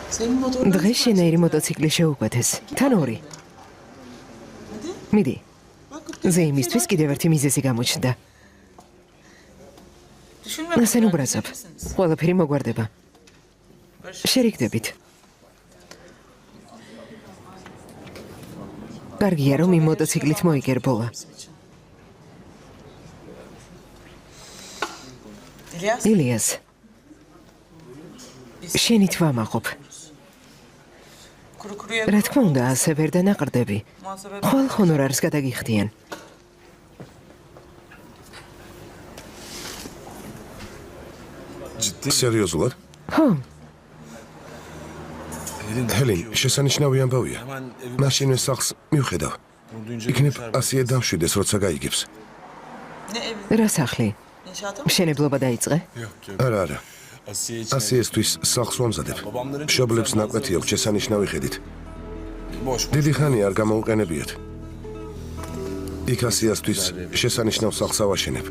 დღეს შენაირი მოტოციკლი შეუკვეთეს. თან ორი. მიდი. ზეიმისთვის კიდევ ერთი მიზეზი გამოჩნდა. ასენ უბრაზობ. ყველაფერი მოგვარდება. შერიგდებით. კარგია, რომ იმ მოტოციკლით მოიგერბოლა. ილიას. შენი თვა მაყოფ. რა თქმა უნდა, ასე ვერ დანაყრდები. ხვალ ჰონორარს გადაგიხდიან. სერიოზულად? ხო, ჰელენ, შესანიშნავი ამბავია. მაშინვე სახლს მივხედავ. იქნებ ასიე დამშვიდეს, როცა გაიგებს. რა სახლი? მშენებლობა დაიწყე? არა. ასიესთვის სახლს ვამზადებ. მშობლებს ნაკვეთი აქვს შესანიშნავი ხედით. დიდი ხანი არ გამოუყენებიათ. იქ ასიასთვის შესანიშნავ სახლს ავაშენებ.